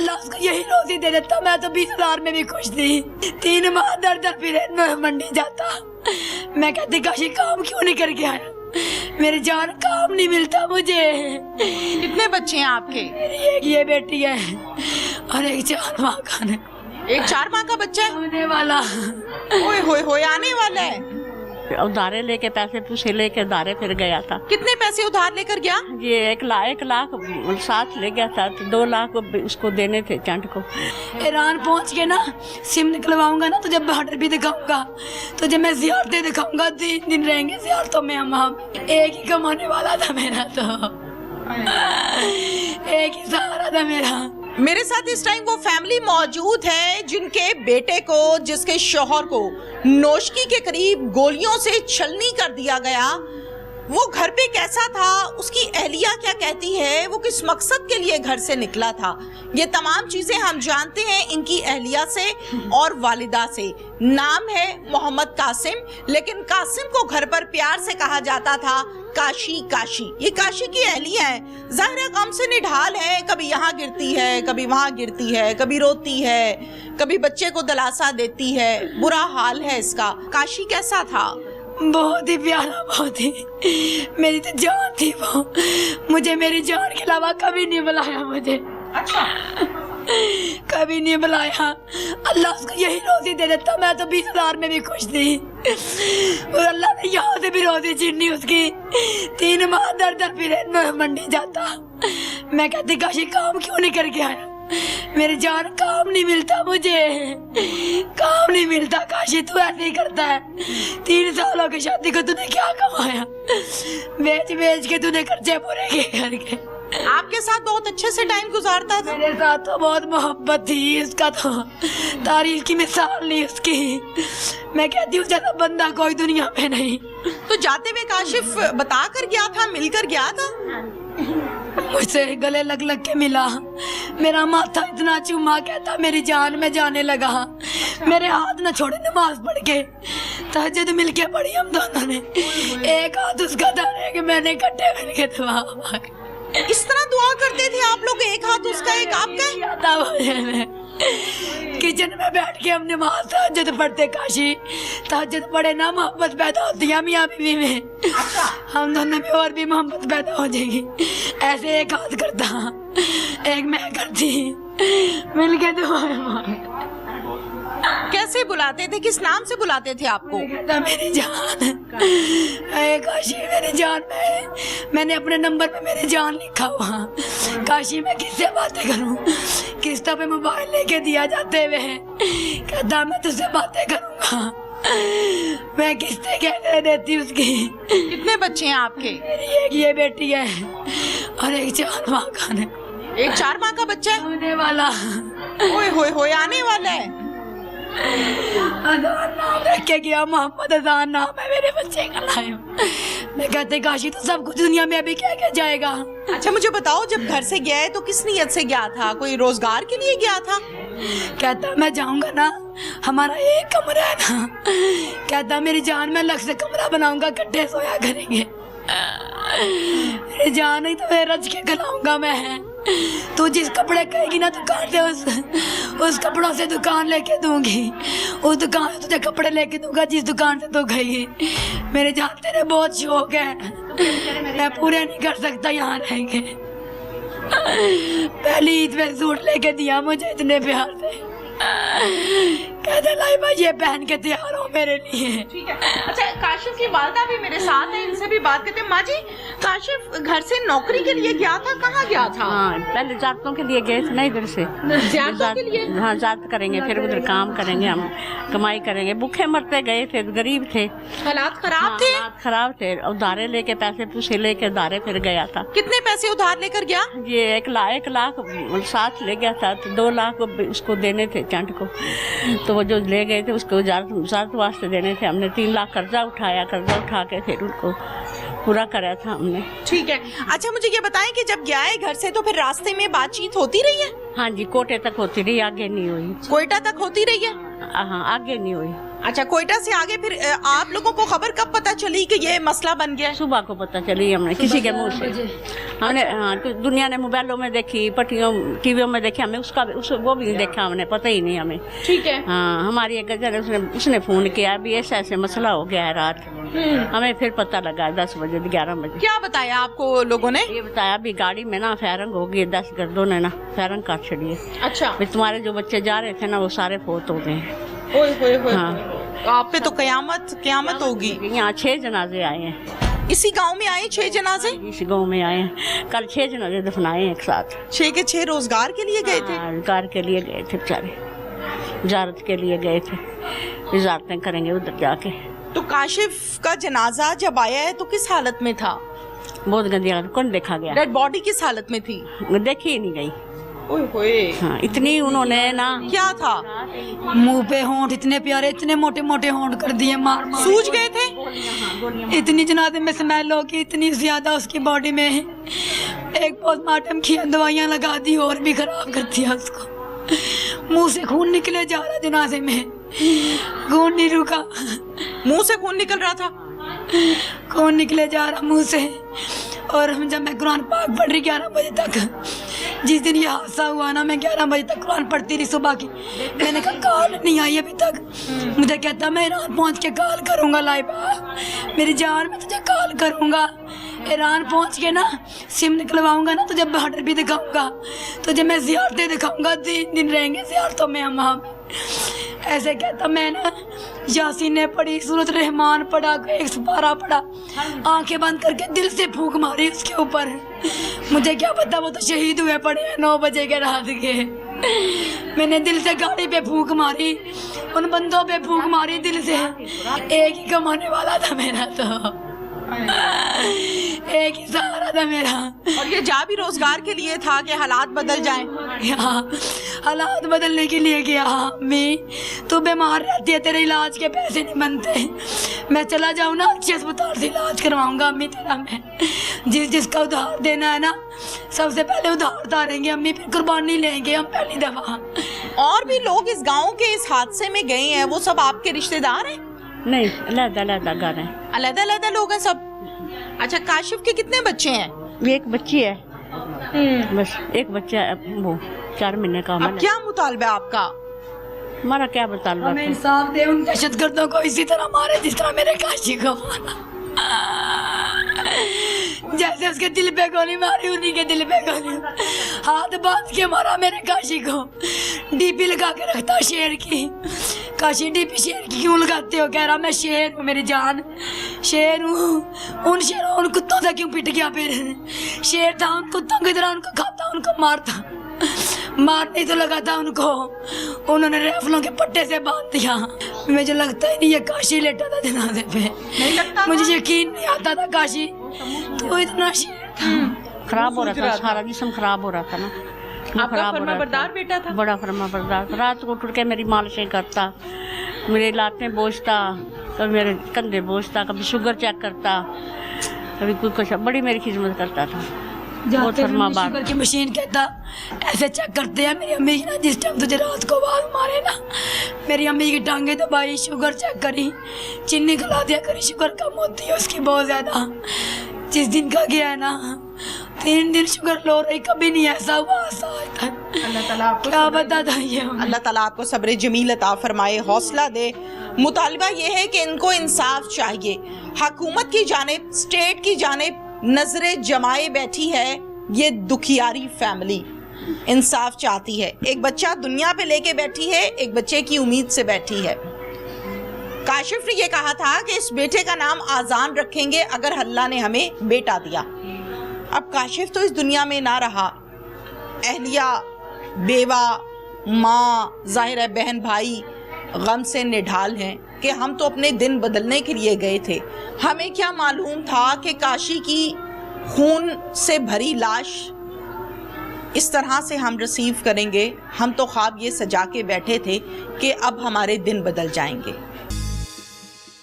अल्लाह उसको यही रोजी दे देता। मैं तो 20,000 में भी खुश थी। 3 माह दर दर फिर मंडी जाता। मैं कहती काशी काम क्यों नहीं करके आया, मेरी जान काम नहीं मिलता मुझे। कितने बच्चे हैं आपके? मेरी एक ये बेटी है और एक 4 माह का है। एक 4 माह का बच्चा है? होने वाला। ओए होए आने वाला है। उधारे लेके पैसे पूछे लेके उधारे फिर गया था। कितने पैसे उधार लेकर गया? ये 1 लाख साथ ले गया था, तो 2 लाख उसको देने थे चंट को। ईरान पहुंच के ना सिम निकलवाऊंगा ना, तुझे बॉर्डर भी दिखाऊंगा, तुझे मैं ज़ियारतें दिखाऊंगा। 3 दिन रहेंगे ज़ियारतों में हम। एक ही कमाने वाला था मेरा, तो एक ही सहारा था मेरा। मेरे साथ इस टाइम वो फैमिली मौजूद है जिनके बेटे को, जिसके शौहर को नोशकी के करीब गोलियों से छलनी कर दिया गया। वो घर पे कैसा था, उसकी अहलिया क्या कहती है, वो किस मकसद के लिए घर से निकला था, ये तमाम चीजें हम जानते हैं इनकी अहलिया से और वालिदा से। नाम है मोहम्मद कासिम, लेकिन कासिम को घर पर प्यार से कहा जाता था काशी। काशी ये काशी की अहलिया है, ज़ाहिर गम से निढाल है। कभी यहाँ गिरती है, कभी वहाँ गिरती है, कभी रोती है, कभी बच्चे को दिलासा देती है। बुरा हाल है इसका। काशी कैसा था? बहुत ही प्यारा, बहुत ही मेरी तो जान थी वो। मुझे मेरी जान के अलावा कभी नहीं बुलाया मुझे। अच्छा। कभी नहीं बुलाया। अल्लाह उसको यही रोजी दे देता। मैं तो 20,000 में भी खुश थी और अल्लाह ने यहाँ से भी रोजी छीनी उसकी। 3 माह दर दर फिर मंडी जाता। मैं कहती काशी काम क्यों नहीं करके आया, मेरी जान काम नहीं मिलता मुझे, काम नहीं मिलता। काशी तू ऐसे ही करता है। 3 सालों की शादी को तूने क्या कमाया, बेच बेच के तूने खर्चे पूरे किए घर के। आपके साथ बहुत अच्छे से टाइम गुजारता था? मेरे साथ तो बहुत मोहब्बत थी उसका, तो तारीफ की मिसाल नहीं उसकी। मैं कहती हूँ जैसा बंदा कोई दुनिया में नहीं। तो जाते हुए काशिफ बता कर गया था, मिलकर गया था? मुझसे गले लग लग के मिला, मेरा माथा इतना चूमा, कहता मेरी जान में जाने लगा। मेरे हाथ न छोड़े नमाज पढ़ के, तहज्जुद मिल के पढ़ी हम दोनों ने। एक हाथ उसका था, एक मैंने इकट्ठे मिलके दुआ मांगी। इस तरह दुआ करते थे आप लोग, एक हाथ उसका एक आपका? किचन में बैठ के हम नमाज तहज्जुद पढ़ते। काशी तहज्जुद पढ़े ना, मोहब्बत पैदा होती है मियां बीवी में। अच्छा। हम दोनों में और भी मोहब्बत पैदा हो जाएगी। ऐसे एक हाथ करता, एक मैं करती, मिलके दुआ मांग। कैसे बुलाते थे, किस नाम से बुलाते थे आपको? मेरी जान, काशी मेरी जान। मैंने अपने नंबर पे मेरी जान लिखा हुआ। काशी मैं किससे बातें करूं, किस्ता पे मोबाइल लेके दिया जाते हुए कहता मैं तुझसे बातें करूंगा। मैं किस्ते कैसे देती उसकी। कितने बच्चे हैं आपके? मेरी एक ये बेटी है और एक 4 माह का है। एक 4 माह का बच्चा है? होने वाला। ओए होए आने वाला है। अजान नाम रख के गया, मोहम्मद अजान नाम है मेरे बच्चे का नाम। मैं कहते काशी तो सब कुछ दुनिया में अभी क्या जाएगा। अच्छा मुझे बताओ, जब घर से गया है तो किस नियत से गया था? कोई रोजगार के लिए गया था? कहता मैं जाऊंगा ना, हमारा एक कमरा है ना, कहता मेरी जान में अलग से कमरा बनाऊंगा, इकट्ठे सोया करेंगे। मेरी जान ही तो मैं रच के खिलाऊंगा मैं। तू जिस कपड़े कहेगी ना दुकान से, उस कपड़ों से दुकान लेके दूंगी। उस दुकान से तुझे कपड़े लेके दूंगा जिस दुकान से तू कहेगी। मेरे जान तेरे बहुत शौक है, मैं पूरे नहीं कर सकता यहाँ रह के। पहली ईद में सूट लेके दिया मुझे इतने प्यार से, कहते लाई भाई ये पहन के तैयार हो मेरे लिए। ठीक है। अच्छा काशिफ की वालदा भी मेरे साथ है, इनसे भी बात करते हैं। माँ जी, काशिफ घर से नौकरी के लिए गया था, कहाँ गया था? हाँ, पहले ज़ारतों के लिए गए थे ना, इधर से ज़ियारतों के लिए? हाँ, ज़ारत करेंगे, फिर उधर काम करेंगे, हम कमाई करेंगे। भूखे मरते गए थे, गरीब थे, हालात खराब थे। हालात खराब थे। उधारे लेके पैसे पूछे लेके उधारे फिर गया था। कितने पैसे उधार लेकर गया? ये 1 लाख साथ ले गया था, तो 2 लाख उसको देने थे चंट को। तो वो जो ले गए थे उसको ज़ारत वास्ते देने थे। हमने 3 लाख कर्जा उठाया, कर्जा उठा के फिर उनको पूरा करा था हमने। ठीक है। अच्छा मुझे ये बताएं कि जब गया है घर से तो फिर रास्ते में बातचीत होती रही है? हाँ जी, कोटे तक होती रही, आगे नहीं हुई। कोयटा तक होती रही है? हाँ, आगे नहीं हुई। अच्छा, कोयटा से आगे फिर आप लोगों को खबर कब पता चली कि ये मसला बन गया? सुबह को पता चली हमने किसी के मुंह से। हमने दुनिया ने मोबाइलों में देखी, पट्टियों टीवियों में देखी, हमें वो भी नहीं देखा हमने, पता ही नहीं हमें। ठीक है। हाँ, हमारी एक गजर उसने फ़ोन किया, अभी ऐसा ऐसे मसला हो गया है रात। हमें फिर पता लगा 10 बजे 11 बजे। क्या बताया आपको लोगों ने? ये बताया अभी गाड़ी में ना फायरिंग हो गई, 10 गर्दों ने ना फायरिंग काट छड़ी है। अच्छा। तुम्हारे जो बच्चे जा रहे थे ना वो सारे फोत हो गए हैं। हाँ। आप पे तो कयामत होगी। यहाँ 6 जनाजे आए हैं। इसी गांव में आए 6 जनाजे? इस गांव में आए हैं। कल 6 जनाजे दफनाए एक साथ। 6 के 6 रोजगार के लिए गए थे? रोजगार के लिए गए थे बेचारे, इजारत के लिए गए थे, इजारतें करेंगे उधर जाके। तो काशिफ का जनाजा जब आया है तो किस हालत में था? बहुत गंदी हालत, कौन देखा गया? डेड बॉडी किस हालत में थी? देखी ही नहीं गई। ओए होए। हाँ, इतनी उन्होंने ना, क्या था? मुंह पे होंठ इतने प्यारे, इतने मोटे मोटे होंठ कर दिए, मार मार सूज गए थे। इतनी जनाजे में स्मेल हो कि इतनी ज्यादा उसकी बॉडी में। एक पोस्टमार्टम किया, दवाइयां लगा दी और भी खराब कर दिया उसको। मुंह से खून निकले जा रहा जनाजे में, खून नहीं रुका। मुंह से खून निकल रहा था? खून निकले जा रहा मुंह से। और जब मैं कुरान पाक पढ़ रही 11 बजे तक, जिस दिन ये हादसा हुआ ना, मैं 11 बजे तक कुरान पढ़ती रही सुबह की। मैंने कहा कॉल नहीं आई अभी तक। मुझे कहता मैं ईरान पहुंच के कॉल करूंगा, लाइबा मेरी जान, मैं तुझे कॉल करूंगा। ईरान पहुंच के ना सिम निकलवाऊंगा ना, तुझे बॉर्डर भी दिखाऊंगा, तुझे मैं ज़ियारतें दिखाऊंगा, 3 दिन रहेंगे ज़ियारतों में हम वहाँ पे। ऐसे कहता। मैं ना यासीन ने पढ़ी, सूरत रहमान पढ़ा, 112 पढ़ा, आंखें बंद करके दिल से फूंक मारी उसके ऊपर। मुझे क्या पता वो तो शहीद हुए पड़े हैं 9 बजे के रात के। मैंने दिल से गाड़ी पे फूंक मारी, उन बंदों पे फूंक मारी दिल से। एक ही कमाने वाला था मेरा, तो एक ही सहारा था मेरा। और ये जा भी रोजगार के लिए था कि हालात बदल जाएं। हालात बदलने के लिए गया। अम्मी तू बीमार रहती है, तेरे इलाज के पैसे नहीं बनते, मैं चला जाऊँ ना अच्छे अस्पताल से इलाज करवाऊंगा अम्मी तेरा। मैं जिसका उधार देना है ना, सबसे पहले उधार उतारेंगे अम्मी, फिर कुर्बानी लेंगे हम पहली दफा। और भी लोग इस गांव के इस हादसे में गए हैं, वो सब आपके रिश्तेदार हैं? नहीं, अलग-अलग घर हैं। अलग-अलग लोग हैं सब? अच्छा, काशिफ के कितने बच्चे हैं? एक बच्ची है, बस एक बच्चा, वो 4 महीने का। अब क्या मुतालबा है आपका? हमारा क्या मुतालबा? हमें इंसाफ दे, उन दहशतगर्दों को इसी तरह मारे जिस तरह मेरे काशी को मारा। जैसे उसके दिल पे गोली मारी, उन्हीं के दिल पे गोली, हाथ बांध के मारा मेरे काशी को। डीपी लगा के रखता शेर की। काशी डीपी शेर की क्यों लगाते हो? कह रहा मैं शेर हूँ, मेरी जान शेर हूँ। उन शेरों, उन कुत्तों से क्यों पिट गया? फिर शेर था, उन कुत्तों की तरह उनको खाता, उनको मारता, मारने तो लगा था उनको, उन्होंने राइफलों के पट्टे से बांध दिया। मुझे लगता ही नहीं ये काशी लेटा था जनाजे पे, नहीं लगता। मुझे यकीन नहीं आता था काशी तो इतना शेर था। खराब हो रहा था, सारा जिस्म खराब हो रहा था ना। आपका फरमाबरदार बेटा था? बड़ा फरमाबरदार। रात को उठ के मेरी मालिशें करता, मेरे लातें बोझता, कभी मेरे कंधे बोझता, कभी शुगर चेक करता, कभी कुछ, बड़ी मेरी खिदमत करता था। शुगर की मशीन कहता ऐसे चेक करते हैं। मेरी अम्मी ना जिस टाइम तुझे रात को आवाज मारे ना, मेरी अम्मी की टांगे दबाई, शुगर चेक करी, चीनी खिला दिया करी, शुगर कम होती है उसकी बहुत ज्यादा। जिस दिन का गया है ना 3 दिन शुगर लो रही, कभी नहीं ऐसा हुआ अल्लाह ताला आपको क्या बता था ये। अल्लाह ताला आपको सब्र जमील अता फरमाए, हौसला दे। मुतालबा ये है कि इनको इंसाफ चाहिए। हुकूमत की जानिब, स्टेट की जानिब नजरे जमाए बैठी है ये दुखियारी फैमिली, इंसाफ चाहती है। एक बच्चा दुनिया पे लेके बैठी है, एक बच्चे की उम्मीद से बैठी है। काशिफ ने ये कहा था कि इस बेटे का नाम आजान रखेंगे अगर अल्लाह ने हमें बेटा दिया। अब काशिफ तो इस दुनिया में ना रहा, अहलिया, बेवा, माँ, जाहिर है बहन भाई गम से निढाल हैं कि हम तो अपने दिन बदलने के लिए गए थे। हमें क्या मालूम था कि काशी की खून से भरी लाश इस तरह से हम रिसीव करेंगे। हम तो ख्वाब ये सजा के बैठे थे कि अब हमारे दिन बदल जाएंगे।